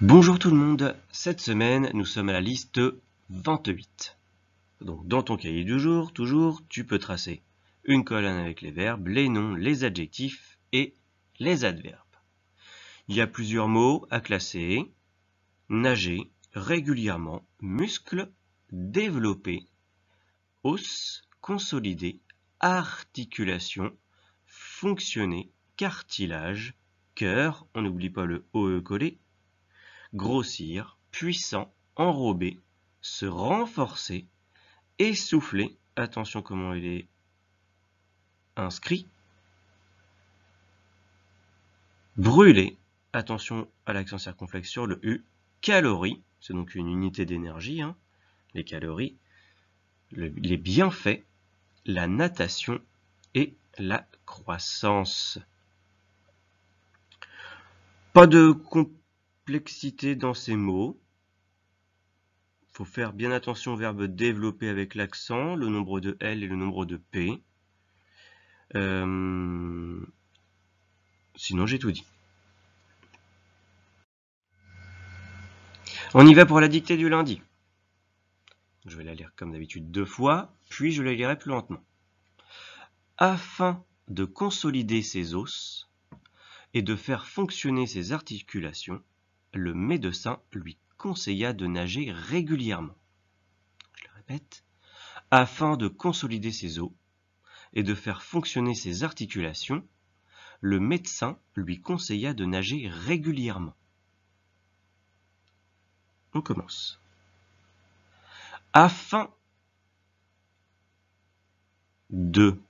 Bonjour tout le monde, cette semaine nous sommes à la liste 28. Donc dans ton cahier du jour, toujours, tu peux tracer une colonne avec les verbes, les noms, les adjectifs et les adverbes. Il y a plusieurs mots à classer: nager, régulièrement, muscle, développer, os, consolider, articulation, fonctionner, cartilage, cœur, on n'oublie pas le OE collé, grossir, puissant, enrober, se renforcer, essouffler, attention comment il est inscrit, brûler, attention à l'accent circonflexe sur le U, calories, c'est donc une unité d'énergie, les calories, les bienfaits, la natation et la croissance. Pas de complexité dans ces mots. Il faut faire bien attention au verbe développer avec l'accent, le nombre de L et le nombre de P. Sinon, j'ai tout dit. On y va pour la dictée du lundi. Je vais la lire comme d'habitude 2 fois, puis je la lirai plus lentement. Afin de consolider ses os et de faire fonctionner ses articulations, le médecin lui conseilla de nager régulièrement. Je le répète. Afin de consolider ses os et de faire fonctionner ses articulations, le médecin lui conseilla de nager régulièrement. On commence. Afin de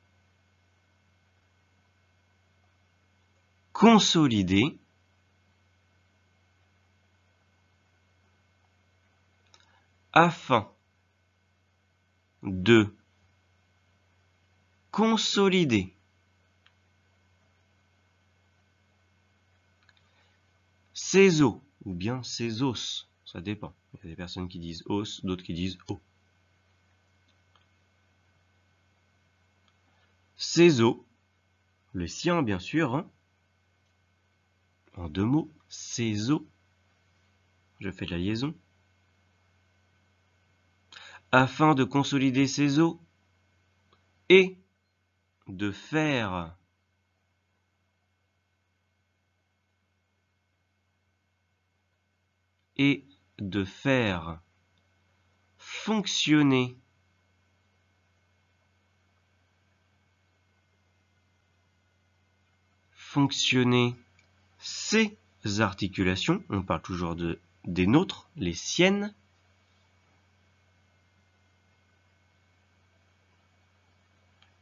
consolider afin de consolider ses os ou bien ses os, ça dépend. Il y a des personnes qui disent os, d'autres qui disent os. Ses os, le sien bien sûr, en 2 mots, ses os. Je fais la liaison. Afin de consolider ses os et de faire fonctionner ses articulations, on parle toujours des nôtres, les siennes,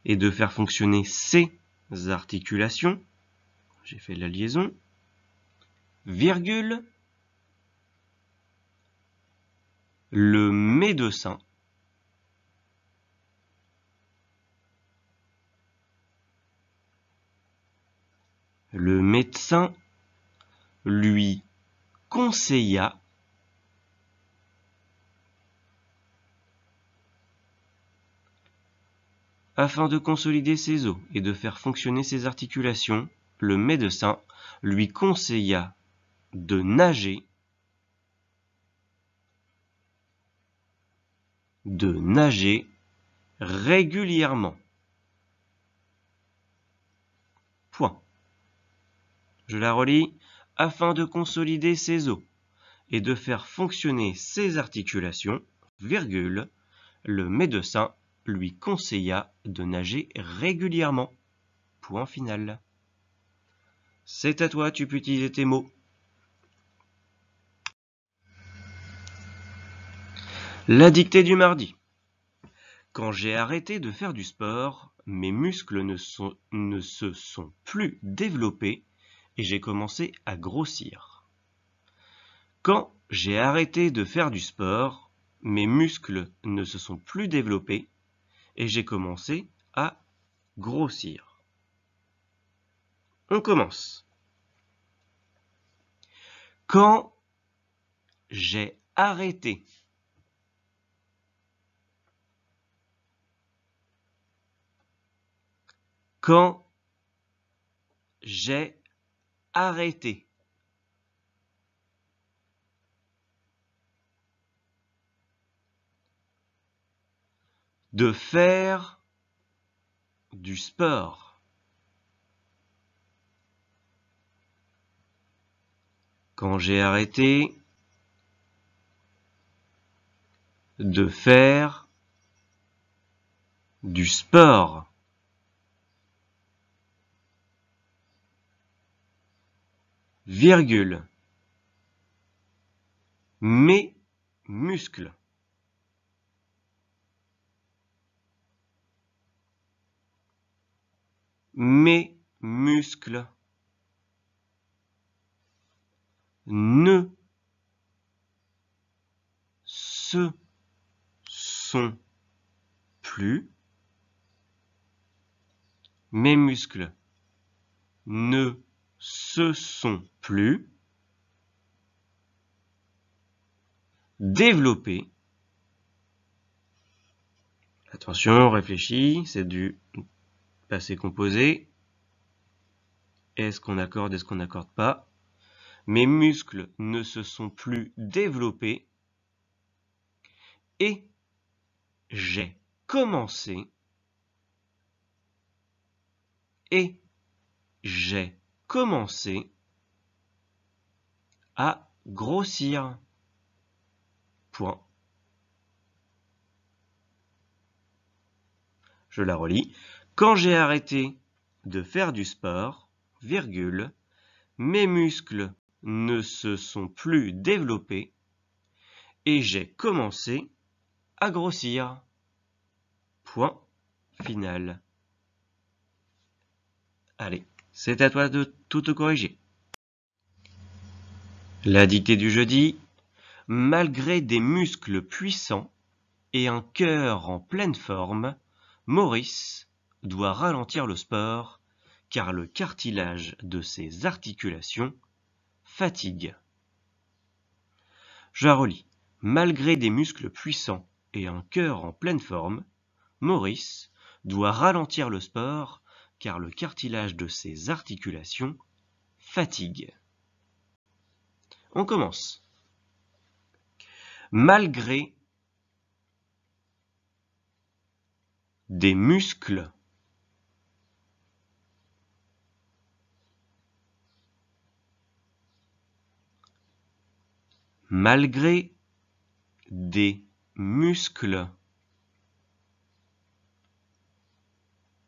et de faire fonctionner ses articulations, j'ai fait la liaison, virgule, le médecin lui conseilla afin de consolider ses os et de faire fonctionner ses articulations, le médecin lui conseilla de nager régulièrement. Point. Je la relis. Afin de consolider ses os et de faire fonctionner ses articulations, virgule, le médecin lui conseilla de nager régulièrement. Point final. C'est à toi, tu peux utiliser tes mots. La dictée du mardi. Quand j'ai arrêté de faire du sport, mes muscles ne se sont plus développés et j'ai commencé à grossir. Quand j'ai arrêté de faire du sport, mes muscles ne se sont plus développés et j'ai commencé à grossir. On commence. Quand j'ai arrêté quand j'ai arrêté De faire du sport. Quand j'ai arrêté de faire du sport. Virgule. Mes muscles. Mes muscles ne se sont plus. Mes muscles ne se sont plus développés. Attention, on réfléchit, c'est du passé composé. Est-ce qu'on accorde, est-ce qu'on n'accorde pas? Mes muscles ne se sont plus développés et j'ai commencé à grossir. Point. Je la relis. Quand j'ai arrêté de faire du sport, virgule, mes muscles ne se sont plus développés et j'ai commencé à grossir. Point final. Allez, c'est à toi de tout te corriger. La dictée du jeudi. Malgré des muscles puissants et un cœur en pleine forme, Maurice doit ralentir le sport car le cartilage de ses articulations fatigue. Je la relis. Malgré des muscles puissants et un cœur en pleine forme, Maurice doit ralentir le sport car le cartilage de ses articulations fatigue. On commence. Malgré des muscles malgré des muscles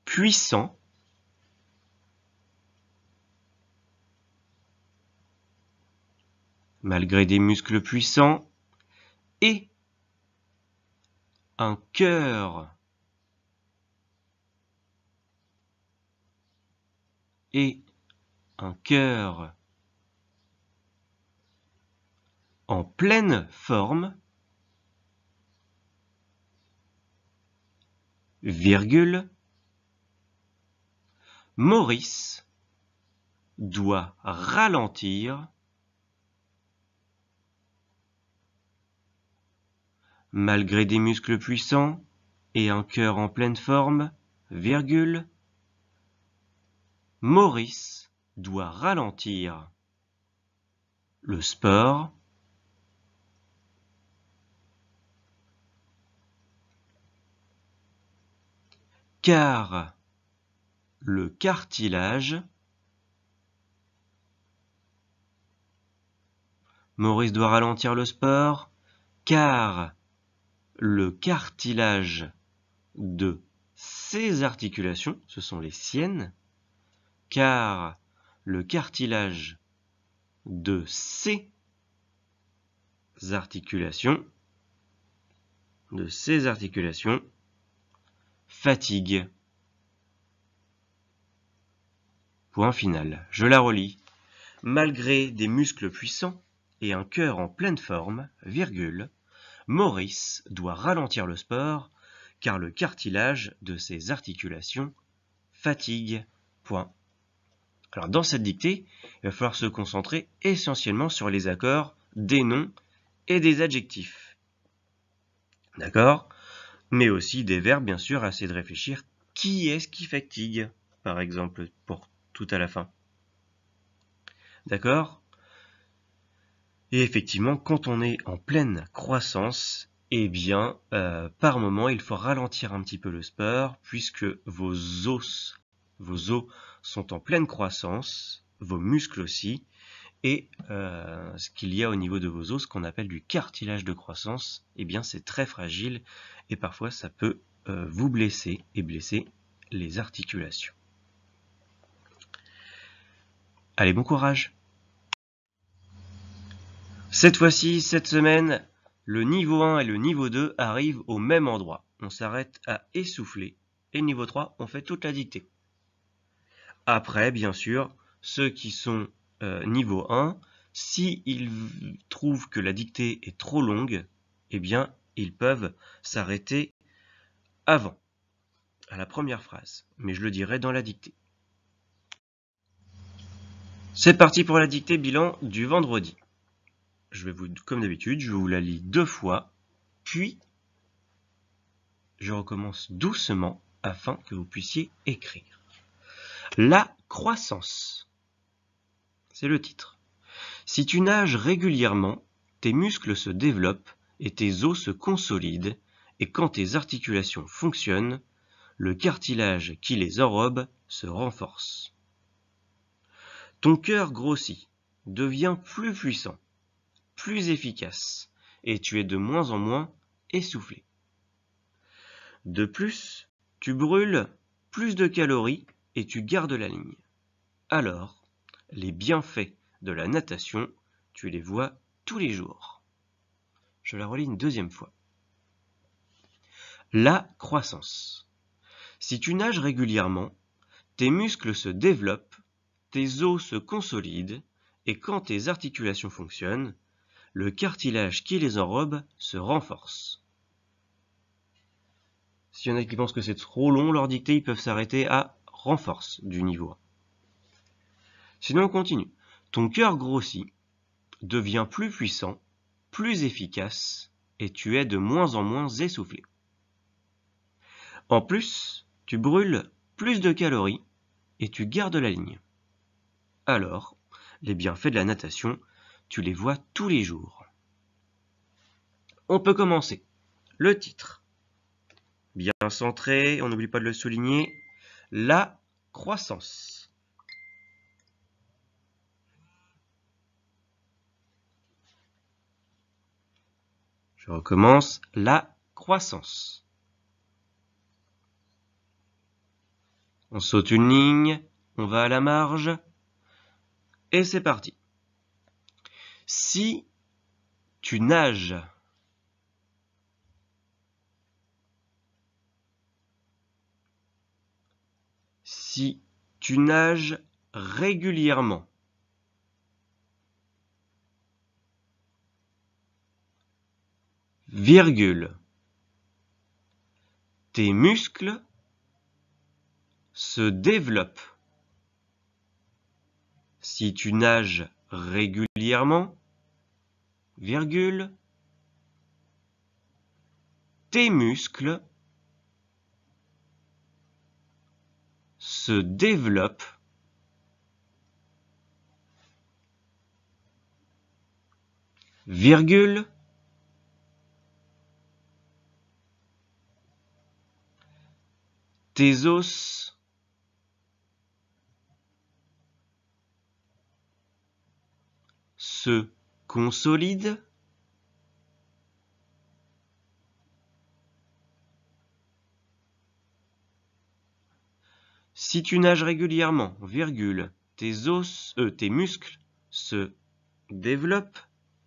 puissants malgré des muscles puissants et un cœur en pleine forme, virgule, Maurice doit ralentir malgré des muscles puissants et un cœur en pleine forme, virgule, Maurice doit ralentir le sport car le cartilage Maurice doit ralentir le sport car le cartilage de ses articulations, ce sont les siennes, car le cartilage de ses articulations fatigue. Point final. Je la relis. Malgré des muscles puissants et un cœur en pleine forme, virgule, Maurice doit ralentir le sport car le cartilage de ses articulations fatigue. Point. Alors dans cette dictée, il va falloir se concentrer essentiellement sur les accords des noms et des adjectifs. D'accord? Mais aussi des verbes, bien sûr, à essayer de réfléchir. Qui est-ce qui fatigue, par exemple, pour tout à la fin? D'accord? Et effectivement, quand on est en pleine croissance, eh bien, par moment, il faut ralentir un petit peu le sport puisque vos os sont en pleine croissance, vos muscles aussi, et ce qu'il y a au niveau de vos os, qu'on appelle du cartilage de croissance, eh bien, c'est très fragile et parfois ça peut vous blesser et blesser les articulations. Allez, bon courage! Cette fois-ci, cette semaine, le niveau 1 et le niveau 2 arrivent au même endroit. On s'arrête à essouffler. Et le niveau 3, on fait toute la dictée. Après, bien sûr, ceux qui sont niveau 1, s'ils trouvent que la dictée est trop longue, eh bien, ils peuvent s'arrêter avant, à la première phrase. Mais je le dirai dans la dictée. C'est parti pour la dictée bilan du vendredi. Comme d'habitude, je vous la lis 2 fois, puis je recommence doucement afin que vous puissiez écrire. La croissance. C'est le titre. Si tu nages régulièrement, tes muscles se développent et tes os se consolident, et quand tes articulations fonctionnent, le cartilage qui les enrobe se renforce. Ton cœur grossit, devient plus puissant, plus efficace, et tu es de moins en moins essoufflé. De plus, tu brûles plus de calories et tu gardes la ligne. Alors, les bienfaits de la natation, tu les vois tous les jours. Je la relis une deuxième fois. La croissance. Si tu nages régulièrement, tes muscles se développent, tes os se consolident, et quand tes articulations fonctionnent, le cartilage qui les enrobe se renforce. S'il y en a qui pensent que c'est trop long leur dictée, ils peuvent s'arrêter à renforce du niveau 1. Sinon on continue. Ton cœur grossit, devient plus puissant, plus efficace, et tu es de moins en moins essoufflé. En plus, tu brûles plus de calories et tu gardes la ligne. Alors, les bienfaits de la natation, tu les vois tous les jours. On peut commencer. Le titre. Bien centré, on n'oublie pas de le souligner. La croissance. Je recommence. La croissance. On saute une ligne, on va à la marge, et c'est parti. Si tu nages régulièrement, virgule, tes muscles se développent. Si tu nages régulièrement, virgule, tes muscles se développent, virgule, tes os se consolident, si tu nages régulièrement, virgule, tes muscles se développent,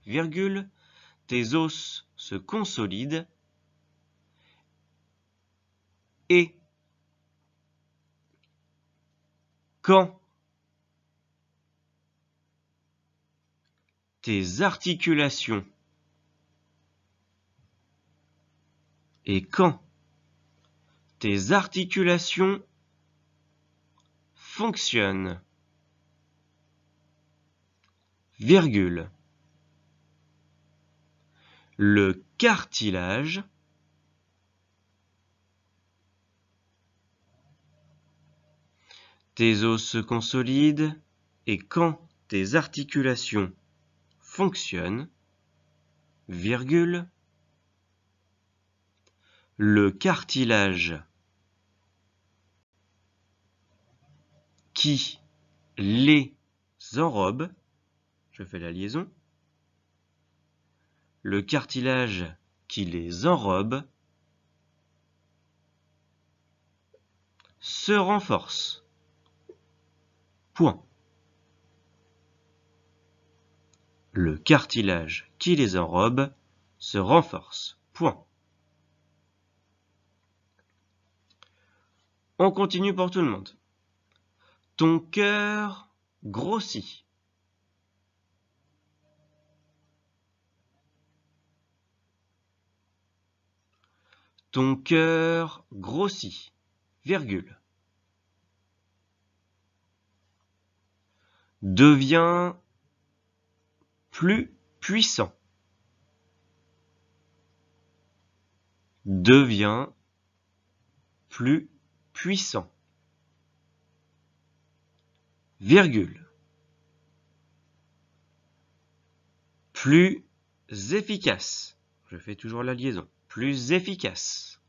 virgule, tes os se consolident, et quand tes articulations fonctionnent, virgule, le cartilage tes os se consolident et quand tes articulations fonctionnent, virgule, le cartilage qui les enrobe, je fais la liaison, le cartilage qui les enrobe se renforce. Point. Le cartilage qui les enrobe se renforce. Point. On continue pour tout le monde. Ton cœur grossit. Ton cœur grossit, virgule. Devient plus puissant. Devient plus puissant. Virgule. Plus efficace. Je fais toujours la liaison. Plus efficace.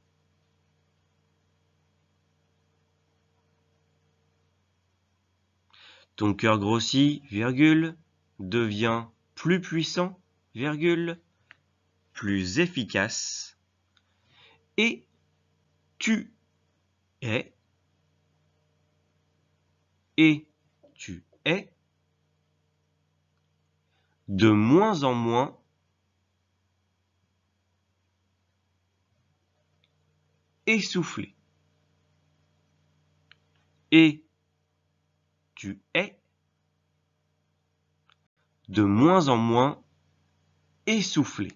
Ton cœur grossit, virgule, devient plus puissant, virgule, plus efficace. Et tu es de moins en moins essoufflé. Et tu es de moins en moins essoufflé.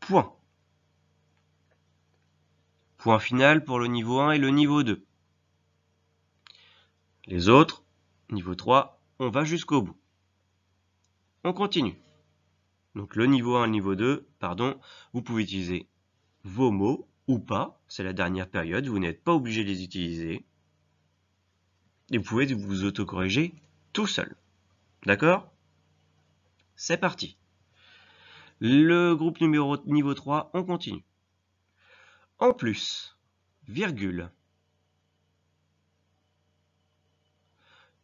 Point. Point final pour le niveau 1 et le niveau 2. Les autres, niveau 3, on va jusqu'au bout. On continue. Donc le niveau 1 et le niveau 2, pardon, vous pouvez utiliser vos mots ou pas. C'est la dernière période, vous n'êtes pas obligé de les utiliser. Et vous pouvez vous autocorriger tout seul. D'accord? C'est parti. Le groupe niveau 3, on continue. En plus, virgule.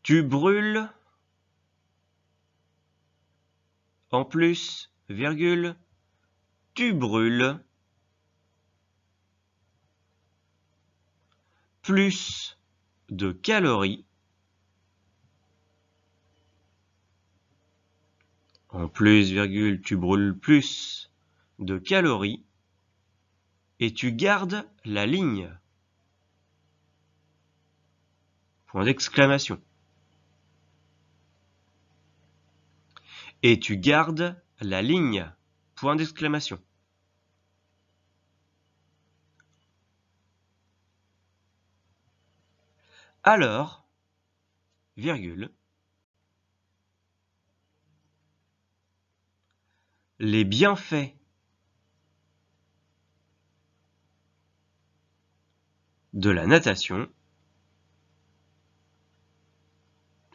Tu brûles. En plus, virgule. Tu brûles. Plus de calories. En plus, virgule, tu brûles plus de calories. Et tu gardes la ligne. Point d'exclamation. Et tu gardes la ligne. Point d'exclamation. Alors, virgule, les bienfaits de la natation.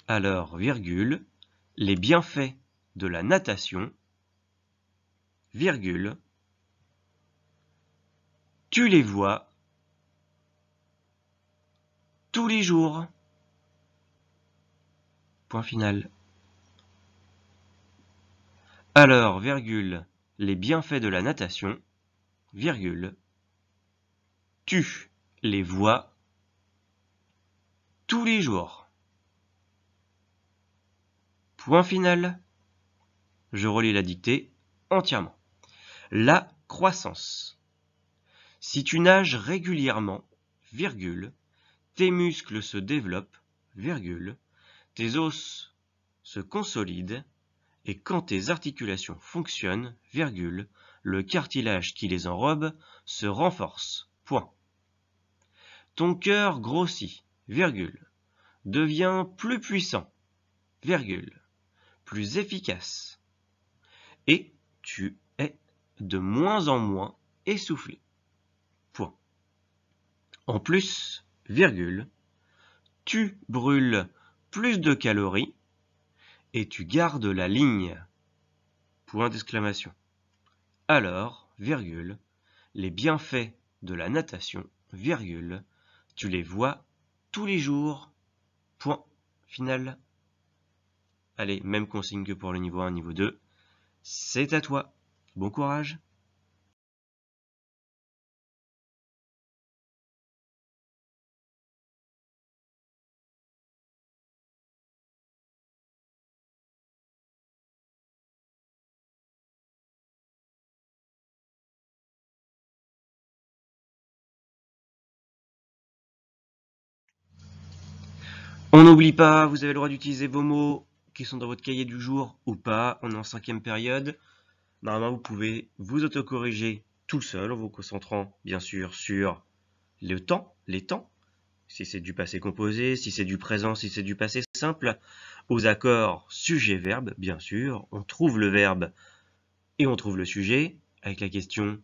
Alors, virgule, les bienfaits de la natation, virgule, tu les vois tous les jours. Point final. Alors, virgule, les bienfaits de la natation, virgule, tu les vois tous les jours. Point final. Je relis la dictée entièrement. La croissance. Si tu nages régulièrement, virgule, tes muscles se développent, virgule, tes os se consolident, et quand tes articulations fonctionnent, virgule, le cartilage qui les enrobe se renforce. Point. Ton cœur grossit, virgule, devient plus puissant, virgule, plus efficace, et tu es de moins en moins essoufflé. Point. En plus, virgule, tu brûles plus de calories et tu gardes la ligne. Point d'exclamation. Alors, virgule, les bienfaits de la natation, virgule, tu les vois tous les jours, point final. Allez, même consigne que pour le niveau 1, niveau 2. C'est à toi. Bon courage. On n'oublie pas, vous avez le droit d'utiliser vos mots qui sont dans votre cahier du jour ou pas. On est en 5e période. Normalement, vous pouvez vous autocorriger tout seul en vous concentrant, bien sûr, sur le temps, les temps. Si c'est du passé composé, si c'est du présent, si c'est du passé simple. Aux accords sujet-verbe, bien sûr. On trouve le verbe et on trouve le sujet avec la question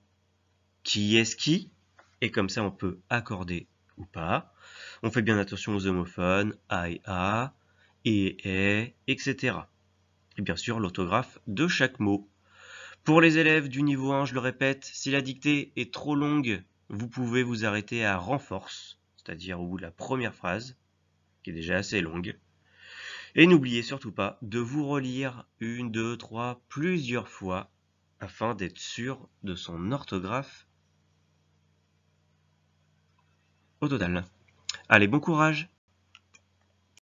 qui est-ce qui, et comme ça on peut accorder ou pas. On fait bien attention aux homophones, a, et, etc. Et bien sûr l'orthographe de chaque mot. Pour les élèves du niveau 1, je le répète, si la dictée est trop longue, vous pouvez vous arrêter à renforce, c'est-à-dire au bout de la première phrase, qui est déjà assez longue. Et n'oubliez surtout pas de vous relire 1, 2, 3, plusieurs fois, afin d'être sûr de son orthographe au total. Allez, bon courage!